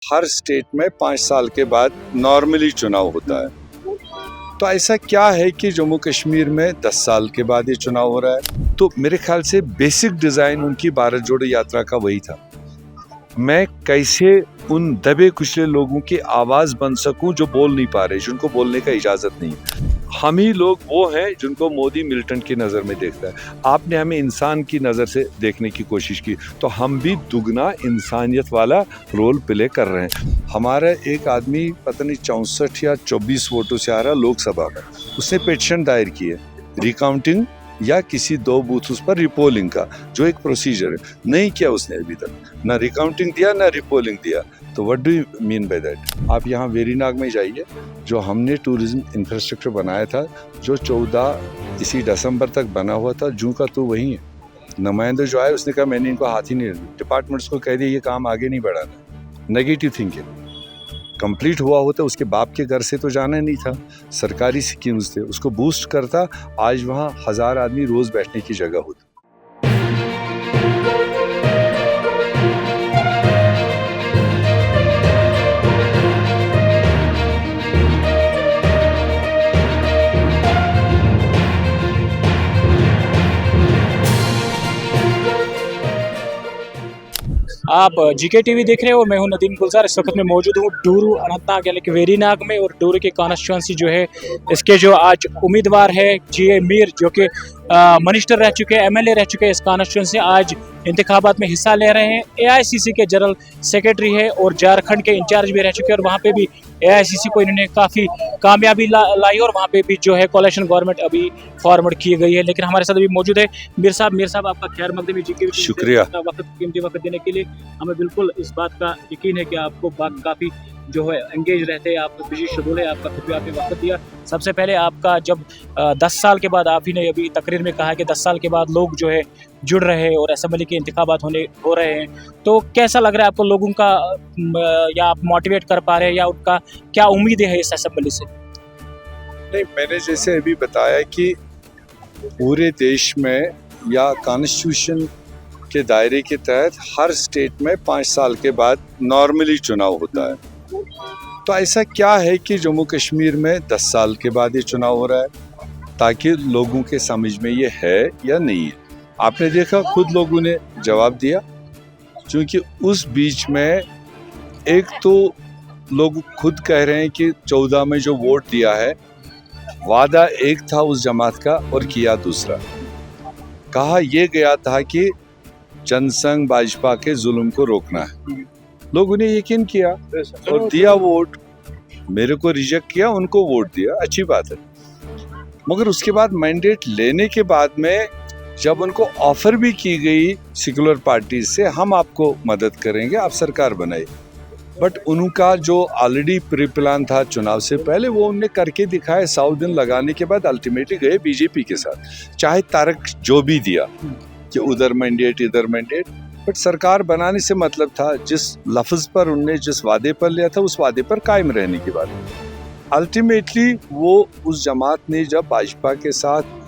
हर state में 5 साल के बाद नॉर्मली चुनाव होता है। तो ऐसा क्या है कि जम्मू कश्मीर में 10 साल के बाद ये चुनाव हो रहा है? तो मेरे ख्याल से बेसिक डिज़ाइन उनकी भारत जोड़ो यात्रा का वही था। मैं कैसे उन दबे कुचले लोगों की आवाज़ बन सकूं जो बोल नहीं पा रहे, जिनको बोलने का इजाज़त नहीं है। हम ही लोग वो हैं जिनको मोदी मिलिटेंट की नज़र में देखता है। आपने हमें इंसान की नज़र से देखने की कोशिश की, तो हम भी दुगना इंसानियत वाला रोल प्ले कर रहे हैं। हमारा एक आदमी पता नहीं 64 या 24 वोटों से आ रहा लोकसभा में, उसने पिटीशन दायर की है रिकाउंटिंग या किसी 2 बूथ पर रिपोलिंग का, जो एक प्रोसीजर है, नहीं किया उसने अभी तक, ना रिकाउंटिंग दिया ना रिपोलिंग दिया। तो what do you mean by that? आप यहाँ वेरीनाग में जाइए, जो हमने टूरिज्म इंफ्रास्ट्रक्चर बनाया था, जो 14 इसी दिसंबर तक बना हुआ था, जूं का तू वहीं है। नुमाइंदा जो आया उसने कहा मैंने इनको हाथ ही नहीं दिया, डिपार्टमेंट्स को कह दिया ये काम आगे नहीं बढ़ाना। Negative thinking. कंप्लीट हुआ होता उसके बाप के घर से तो जाना नहीं था, सरकारी स्कीम्स थे, उसको बूस्ट करता, आज वहाँ 1000 आदमी रोज बैठने की जगह होती। आप जीके टीवी देख रहे हो। मैं हूं नदीम गुलजार। इस वक्त मैं मौजूद हूं डूरू अनंतनाग यानी कि वेरीनाग में, और डूरू की कॉन्स्टिट्यूंसी जो है इसके जो आज उम्मीदवार है जी.ए. मीर, जो कि मिनिस्टर रह चुके हैं, एमएलए रह चुके हैं इस कॉन्स्टिट्यूंसी, आज इंतखाबात में हिस्सा ले रहे हैं। एआईसीसी के जनरल सेक्रेटरी है और झारखंड के इंचार्ज भी रह चुके हैं, और वहाँ पे भी एआईसीसी को इन्होंने काफ़ी कामयाबी लाई, और वहाँ पे भी जो है कोalition गवर्नमेंट अभी फॉर्वर्ड की गई है। लेकिन हमारे साथ अभी मौजूद है मीर साहब आपका खैर मकदम है जीके। शुक्रिया कीमती वक्त देने के लिए। हमें बिल्कुल इस बात का यकीन है कि आपको काफ़ी जो है एंगेज रहते हैं, आप बिजी शेड्यूल है आपका, फिर भी आपने वक्त दिया। सबसे पहले आपका जब 10 साल के बाद, आप ही ने अभी तकरीर में कहा कि 10 साल के बाद लोग जो है जुड़ रहे हैं और असेंबली के इंतखाबात हो रहे हैं, तो कैसा लग रहा है आपको लोगों का, या आप मोटिवेट कर पा रहे हैं, या उनका क्या उम्मीदें है इस असेंबली से? नहीं, मैंने जैसे अभी बताया कि पूरे देश में या कॉन्स्टिट्यूशन के दायरे के तहत हर स्टेट में 5 साल के बाद नॉर्मली चुनाव होता है। तो ऐसा क्या है कि जम्मू कश्मीर में 10 साल के बाद ये चुनाव हो रहा है, ताकि लोगों के समझ में ये है या नहीं है। आपने देखा खुद लोगों ने जवाब दिया, क्योंकि उस बीच में एक तो लोग खुद कह रहे हैं कि 14 में जो वोट दिया है, वादा एक था उस जमात का और किया दूसरा। कहा यह गया था कि जनसंघ भाजपा के जुल्म को रोकना है, लोगों ने यकीन किया और दिया वोट। मेरे को रिजेक्ट किया, उनको वोट दिया, अच्छी बात है। मगर उसके बाद मैंडेट लेने के बाद में जब उनको ऑफर भी की गई सेक्युलर पार्टी से, हम आपको मदद करेंगे, आप सरकार बनाइए, बट उनका जो ऑलरेडी प्री प्लान था चुनाव से पहले, वो उनने करके दिखाए। 100 दिन लगाने के बाद अल्टीमेटली गए बीजेपी के साथ, चाहे तारक जो भी दिया कि उधर मैंडेट इधर मैंडेट, बट सरकार बनाने से मतलब था जिस लफ्ज पर उनने जिस वादे पर लिया था उस वादे पर कायम रहने की बात। अल्टीमेटली वो उस जमात ने जब भाजपा के साथ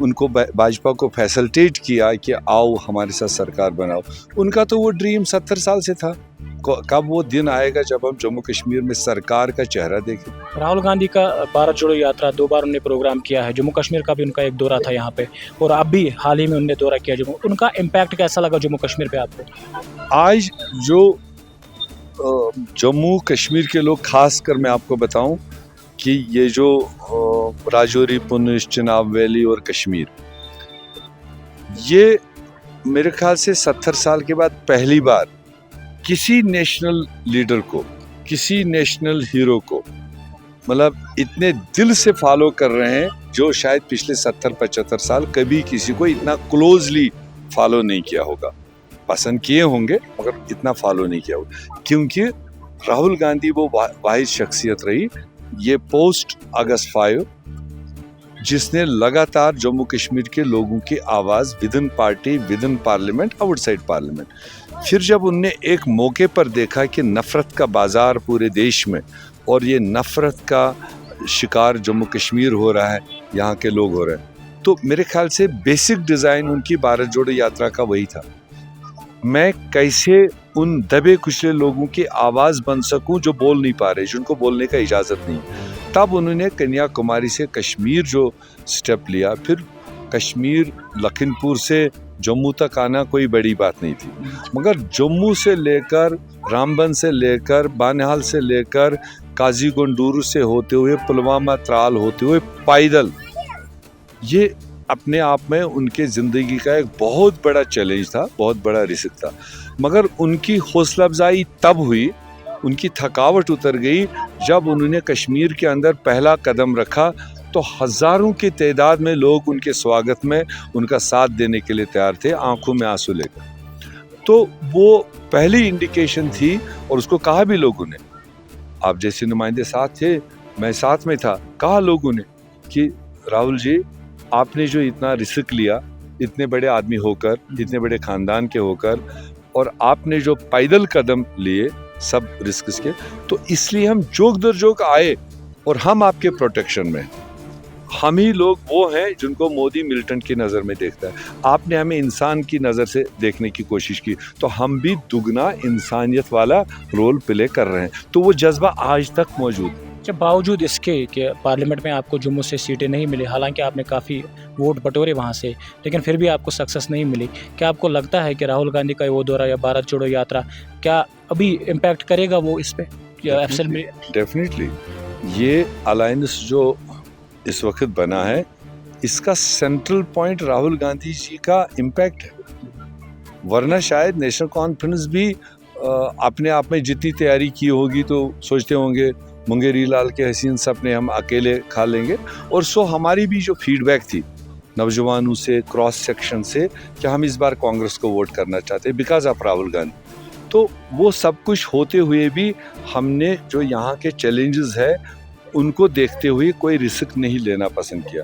उनको भाजपा को फैसिलिटेट किया कि आओ हमारे साथ सरकार बनाओ, उनका तो वो ड्रीम 70 साल से था। कब वो दिन आएगा जब हम जम्मू कश्मीर में सरकार का चेहरा देखें। राहुल गांधी का भारत जोड़ो यात्रा 2 बार उन्होंने प्रोग्राम किया है, जम्मू कश्मीर का भी उनका एक दौरा था यहाँ पे, और अब भी हाल ही में उन्होंने दौरा किया जम्मू। उनका इम्पैक्ट कैसा लगा जम्मू कश्मीर पे आपको? आज जो जम्मू कश्मीर के लोग, खास कर मैं आपको बताऊं कि ये जो राजौरी, पुंछ, चिनाब वैली और कश्मीर, ये मेरे ख्याल से 70 साल के बाद पहली बार किसी नेशनल लीडर को, किसी नेशनल हीरो को, मतलब इतने दिल से फॉलो कर रहे हैं, जो शायद पिछले 70-75 साल कभी किसी को इतना क्लोजली फॉलो नहीं किया होगा। पसंद किए होंगे मगर इतना फॉलो नहीं किया होगा, क्योंकि राहुल गांधी वो वाहिद शख्सियत रही, ये पोस्ट अगस्त 5, जिसने लगातार जम्मू कश्मीर के लोगों की आवाज़ with in party, with in parliament, outside parliament, फिर जब उनने एक मौके पर देखा कि नफ़रत का बाज़ार पूरे देश में, और ये नफ़रत का शिकार जम्मू कश्मीर हो रहा है, यहाँ के लोग हो रहे हैं, तो मेरे ख्याल से बेसिक डिज़ाइन उनकी भारत जोड़ो यात्रा का वही था। मैं कैसे उन दबे कुचले लोगों की आवाज़ बन सकूं जो बोल नहीं पा रहे, जिनको बोलने का इजाज़त नहीं। तब उन्होंने कन्याकुमारी से कश्मीर जो स्टेप लिया, फिर कश्मीर लखनपुर से जम्मू तक आना कोई बड़ी बात नहीं थी, मगर जम्मू से लेकर रामबन से लेकर बानिहाल से लेकर काजीगुंडूरू से होते हुए पुलवामा त्राल होते हुए पैदल, ये अपने आप में उनके ज़िंदगी का एक बहुत बड़ा चैलेंज था, बहुत बड़ा रिस्क था। मगर उनकी हौसला अफजाई तब हुई, उनकी थकावट उतर गई जब उन्होंने कश्मीर के अंदर पहला कदम रखा, तो हज़ारों की तादाद में लोग उनके स्वागत में उनका साथ देने के लिए तैयार थे, आंखों में आंसू लेकर। तो वो पहली इंडिकेशन थी, और उसको कहा भी लोगों ने, आप जैसे नुमाइंदे साथ थे, मैं साथ में था, कहा लोगों ने कि राहुल जी, आपने जो इतना रिस्क लिया, इतने बड़े आदमी होकर, इतने बड़े खानदान के होकर, और आपने जो पैदल कदम लिए सब रिस्क के, तो इसलिए हम जोक दर जोक आए और हम आपके प्रोटेक्शन में। हम ही लोग वो हैं जिनको मोदी मिलिटेंट की नज़र में देखता है, आपने हमें इंसान की नज़र से देखने की कोशिश की, तो हम भी दुगना इंसानियत वाला रोल प्ले कर रहे हैं। तो वो जज्बा आज तक मौजूद है। जब बावजूद इसके कि पार्लियामेंट में आपको जम्मू से सीटें नहीं मिली, हालांकि आपने काफ़ी वोट बटोरे वहाँ से, लेकिन फिर भी आपको सक्सेस नहीं मिली, क्या आपको लगता है कि राहुल गांधी का वो दौरा या भारत जोड़ो यात्रा क्या अभी इम्पैक्ट करेगा वो इस पे या एफसल में? डेफिनेटली ये अलायंस जो इस वक्त बना है, इसका सेंट्रल पॉइंट राहुल गांधी जी का इम्पैक्ट है, वरना शायद नेशनल कॉन्फ्रेंस भी अपने आप में जितनी तैयारी की होगी तो सोचते होंगे मुंगेरी लाल के हसीन सपने हम अकेले खा लेंगे। और सो हमारी भी जो फीडबैक थी नौजवानों से, क्रॉस सेक्शन से, कि हम इस बार कांग्रेस को वोट करना चाहते हैं बिकॉज ऑफ राहुल गांधी, तो वो सब कुछ होते हुए भी हमने जो यहाँ के चैलेंजेस है उनको देखते हुए कोई रिस्क नहीं लेना पसंद किया।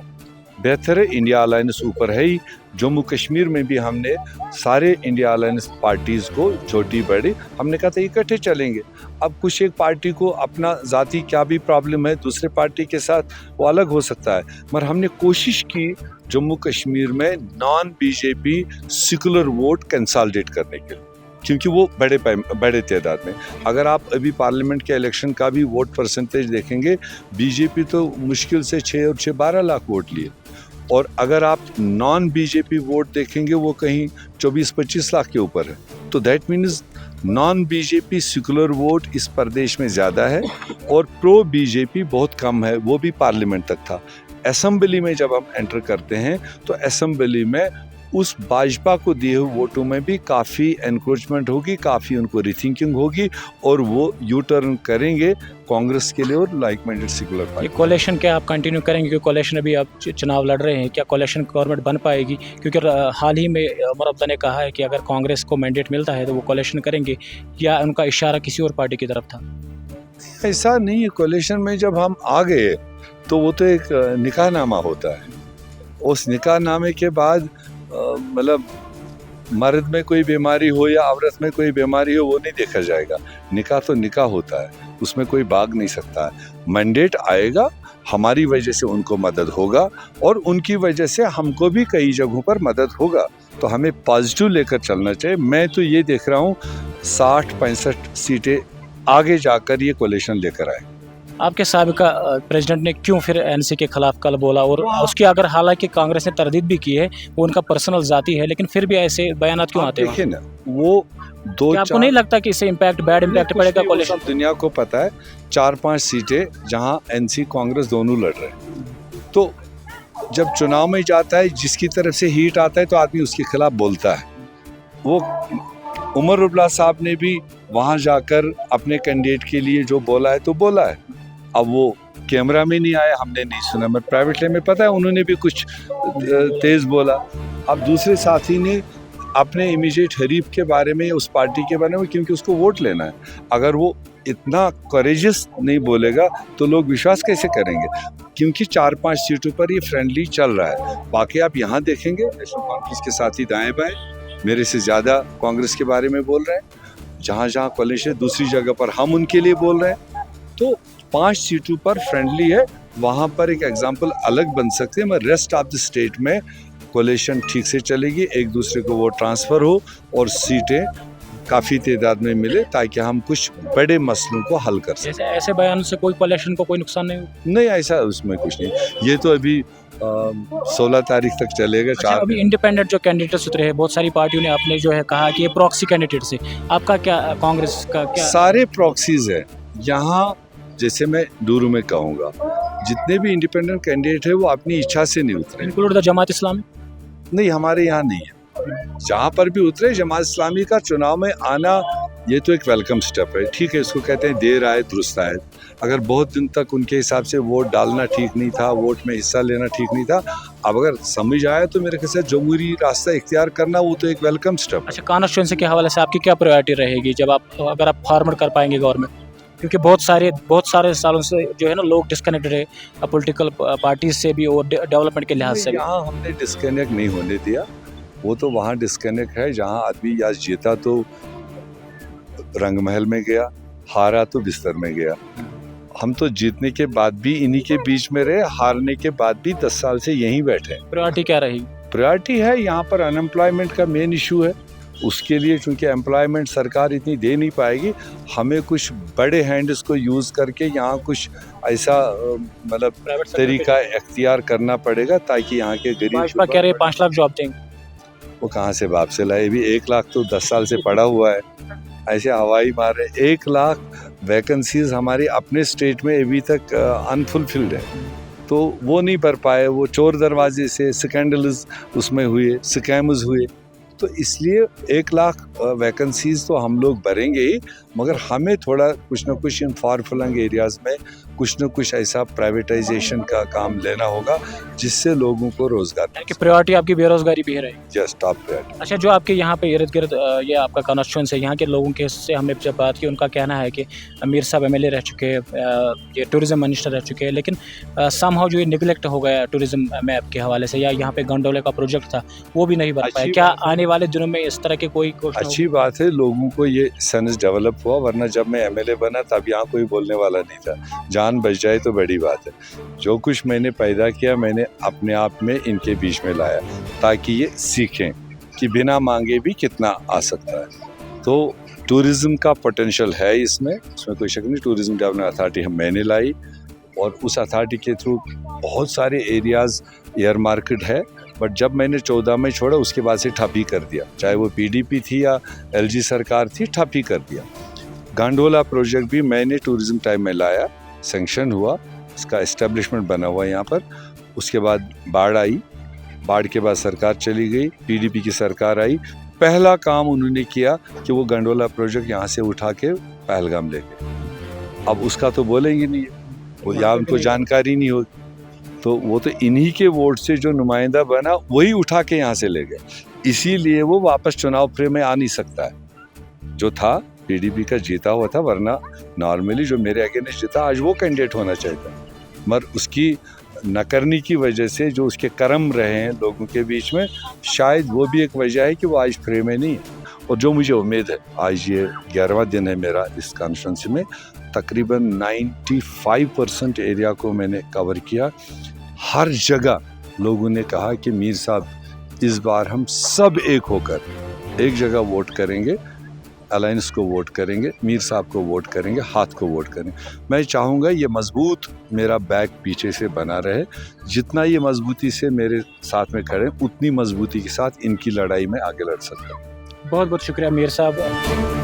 बेहतर है, इंडिया अलायंस ऊपर है ही। जम्मू कश्मीर में भी हमने सारे इंडिया अलायंस पार्टीज़ को, छोटी बड़ी, हमने कहा था इकट्ठे चलेंगे। अब कुछ एक पार्टी को अपना ज़ाती क्या भी प्रॉब्लम है दूसरे पार्टी के साथ, वो अलग हो सकता है, मगर हमने कोशिश की जम्मू कश्मीर में non BJP secular vote consolidate करने के लिए, क्योंकि वो बड़े तादाद में, अगर आप अभी पार्लियामेंट के इलेक्शन का भी वोट परसेंटेज देखेंगे, बीजेपी तो मुश्किल से 6 और 6 12 लाख वोट लिए, और अगर आप नॉन बीजेपी वोट देखेंगे वो कहीं 24-25 लाख के ऊपर है। तो that means non BJP secular vote इस प्रदेश में ज़्यादा है और प्रो बीजेपी बहुत कम है, वो भी पार्लियामेंट तक था। असेंबली में जब हम एंटर करते हैं तो असेंबली में उस भाजपा को दिए हुए वोटों में भी काफ़ी एनक्रोचमेंट होगी, काफ़ी उनको रिथिंकिंग होगी, और वो यू टर्न करेंगे कांग्रेस के लिए और लाइक माइंडेड सेकुलर ये पार्टी। कोलेशन क्या आप कंटिन्यू करेंगे? क्योंकि कोलेशन अभी आप चुनाव लड़ रहे हैं, क्या कोलेशन गवर्नमेंट बन पाएगी? क्योंकि हाल ही में उमर अब्दा ने कहा है कि अगर कांग्रेस को मैंडेट मिलता है तो वो कोलेशन करेंगे, या उनका इशारा किसी और पार्टी की तरफ था? ऐसा नहीं है, कोलेशन में जब हम आ गए तो वो तो एक निकाहनामा होता है, उस निकाहनामे के बाद मतलब मर्द में कोई बीमारी हो या औरत में कोई बीमारी हो वो नहीं देखा जाएगा। निकाह तो निकाह होता है, उसमें कोई भाग नहीं सकता है। मैंडेट आएगा, हमारी वजह से उनको मदद होगा और उनकी वजह से हमको भी कई जगहों पर मदद होगा, तो हमें पॉजिटिव लेकर चलना चाहिए। मैं तो ये देख रहा हूँ 60-65 सीटें आगे जाकर ये कोलिशन लेकर आए। आपके साबिका प्रेसिडेंट ने क्यों फिर एनसी के खिलाफ कल बोला? और उसकी अगर हालांकि कांग्रेस ने तरदीद भी की है, वो उनका पर्सनल जाती है, लेकिन फिर भी ऐसे बयानात क्यों आते हैं? देखिए ना, वो दो आपको नहीं लगता कि इससे इम्पैक्ट, बैड इम्पैक्ट पड़ेगा कोलिशन? दुनिया को पता है 4-5 सीटें जहां एनसी कांग्रेस दोनों लड़ रहे हैं, तो जब चुनाव में जाता है जिसकी तरफ से हीट आता है तो आदमी उसके खिलाफ बोलता है। वो उमर अब्दुल्ला साहब ने भी वहां जाकर अपने कैंडिडेट के लिए जो बोला है तो बोला है। अब वो कैमरा में नहीं आया, हमने नहीं सुना, मैं प्राइवेट में पता है उन्होंने भी कुछ तेज बोला। अब दूसरे साथी ने अपने इमीडिएट हरीफ के बारे में, उस पार्टी के बारे में, क्योंकि उसको वोट लेना है, अगर वो इतना करेजियस नहीं बोलेगा तो लोग विश्वास कैसे करेंगे? क्योंकि 4-5 सीटों पर ये फ्रेंडली चल रहा है। बाकी आप यहाँ देखेंगे नेशनल कॉन्फ्रेंस के साथी दाएं बाएं मेरे से ज़्यादा कांग्रेस के बारे में बोल रहे हैं, जहाँ जहाँ कोलिशन दूसरी जगह पर हम उनके लिए बोल रहे हैं। तो 5 सीटों पर फ्रेंडली है, वहाँ पर एक एग्जाम्पल अलग बन सकते हैं, मगर रेस्ट ऑफ द स्टेट में कोलेशन ठीक से चलेगी, एक दूसरे को वोट ट्रांसफ़र हो और सीटें काफ़ी तादाद में मिले ताकि हम कुछ बड़े मसलों को हल कर सकें। जैसे ऐसे बयान से कोई कोalition को कोई नुकसान नहीं हो? नहीं, ऐसा उसमें कुछ नहीं। ये तो अभी 16 तारीख तक चलेगा। अच्छा, 4 अभी दिन। इंडिपेंडेंट जो कैंडिडेट्स उतरे हैं, बहुत सारी पार्टियों ने आपने जो है कहा कि ये प्रॉक्सी कैंडिडेट से, आपका क्या, कांग्रेस का क्या? सारे प्रॉक्सीज हैं यहाँ। जैसे मैं डूरू में कहूँगा, जितने भी इंडिपेंडेंट कैंडिडेट है वो अपनी इच्छा से नहीं उतरे। Include the Jamaat Islami? नहीं, हमारे यहाँ नहीं है। जहाँ पर भी उतरे, जमात इस्लामी का चुनाव में आना ये तो एक वेलकम स्टेप है। ठीक है, इसको कहते हैं देर आए दुरुस्त आए। अगर बहुत दिन तक उनके हिसाब से वोट डालना ठीक नहीं था, वोट में हिस्सा लेना ठीक नहीं था, अब अगर समझ आया तो मेरे ख्याल से जमहूरी रास्ता इख्तियार करना वो तो एक वेलकम स्टेप है। अच्छा, कॉन्स्टिट्यूंसी के हवाले से आपकी क्या प्रायोरिटी रहेगी जब आप, अगर आप फॉर्मेट कर पाएंगे गवर्नमेंट? क्योंकि बहुत सारे सालों से जो है ना लोग डिस्कनेक्टेड है पॉलिटिकल पार्टीज से भी और डेवलपमेंट के लिहाज से भी। यहाँ हमने डिस्कनेक्ट नहीं होने दिया। वो तो वहाँ डिस्कनेक्ट है जहाँ आदमी या जीता तो रंग महल में गया, हारा तो बिस्तर में गया। हम तो जीतने के बाद भी इन्हीं के बीच में रहे, हारने के बाद भी 10 साल से यहीं बैठे। प्रायोरिटी क्या रहेगी? प्रायोरिटी है यहाँ पर अनएम्प्लॉयमेंट का मेन इशू है। उसके लिए चूंकि एम्प्लॉयमेंट सरकार इतनी दे नहीं पाएगी, हमें कुछ बड़े हैंड्स को यूज़ करके यहाँ कुछ ऐसा मतलब तरीका इख्तियार करना पड़ेगा ताकि यहाँ के गरीब। भाजपा कह रहे 5 लाख जॉब देंगे। वो कहाँ से बाप से लाए? भी 1 लाख तो 10 साल से पड़ा हुआ है, ऐसे हवाई मारे। 1 लाख वैकेंसीज हमारे अपने स्टेट में अभी तक अनफुलफिल्ड है, तो वो नहीं भर पाए। वो चोर दरवाजे से स्कैंडल्स उसमें हुए, स्कैम्स हुए, तो इसलिए 1 लाख वैकेंसीज तो हम लोग भरेंगे ही, मगर हमें थोड़ा कुछ ना कुछ इन फार फ्लंग एरियाज़ में कुछ न कुछ ऐसा प्राइवेटाइजेशन का काम लेना होगा जिससे लोगों को रोजगार। कि प्रायोरिटी आपकी बेरोजगारी भी है। Just top priority. अच्छा, जो आपके यहाँ पे इर्द गिर्द ये आपका कॉन्स्टिट्यूंसी है, यहाँ के लोगों के से हमने जब बात की, उनका कहना है कि मीर साहब एमएलए रह चुके हैं, ये टूरिज्म मिनिस्टर रह चुके हैं, लेकिन समहाउ जो ये निगलेक्ट हो गया टूरिज्म मैप के हवाले से, या यहाँ पे गंडोले का प्रोजेक्ट था वो भी नहीं बन पाया। क्या आने वाले दिनों में इस तरह के कोई अच्छी बात है, लोगों को ये सेंस डेवलप हुआ, वरना जब मैं एमएलए बना तब यहाँ कोई बोलने वाला नहीं था। जान बच जाए तो बड़ी बात है। जो कुछ मैंने पैदा किया मैंने अपने आप में इनके बीच में लाया ताकि ये सीखें कि बिना मांगे भी कितना आ सकता है। तो टूरिज्म का पोटेंशियल है इसमें कोई शक नहीं। टूरिज्म डेवलपमेंट अथॉरिटी मैंने लाई और उस अथॉरिटी के थ्रू बहुत सारे एरियाज़ एयर मार्केट है, बट जब मैंने 14 में छोड़ा उसके बाद से ठप ही कर दिया। चाहे वो पीडीपी थी या एलजी सरकार थी, ठप ही कर दिया। गांडोला प्रोजेक्ट भी मैंने टूरिज्म टाइम में लाया, सैंक्शन हुआ, इसका एस्टेब्लिशमेंट बना हुआ यहाँ पर। उसके बाद बाढ़ आई, बाढ़ के बाद सरकार चली गई, पीडीपी की सरकार आई। पहला काम उन्होंने किया कि वो गंडोला प्रोजेक्ट यहाँ से उठा के पहलगाम ले गए। अब उसका तो बोलेंगे नहीं, वो या उनको जानकारी नहीं होगी, तो वो तो इन्हीं के वोट से जो नुमाइंदा बना वही उठा के यहाँ से ले गए। इसीलिए वो वापस चुनाव फ्रेम में आ नहीं सकता है। जो था पीडीपी का जीता हुआ था, वरना नॉर्मली जो मेरे अगेंस्ट जीता आज वो कैंडिडेट होना चाहिए, मगर उसकी न करने की वजह से जो उसके कर्म रहे हैं लोगों के बीच में, शायद वो भी एक वजह है कि वो आज फ्रेम में नहीं है। और जो मुझे उम्मीद है, आज ये 11वां दिन है मेरा इस कॉन्फ्रेंस में, तकरीबन 95% एरिया को मैंने कवर किया। हर जगह लोगों ने कहा कि मीर साहब इस बार हम सब एक होकर एक जगह वोट करेंगे, अलायंस को वोट करेंगे, मीर साहब को वोट करेंगे, हाथ को वोट करेंगे। मैं चाहूँगा ये मजबूत मेरा बैक पीछे से बना रहे। जितना ये मजबूती से मेरे साथ में खड़े, उतनी मजबूती के साथ इनकी लड़ाई में आगे लड़ सकता हूँ। बहुत बहुत शुक्रिया मीर साहब।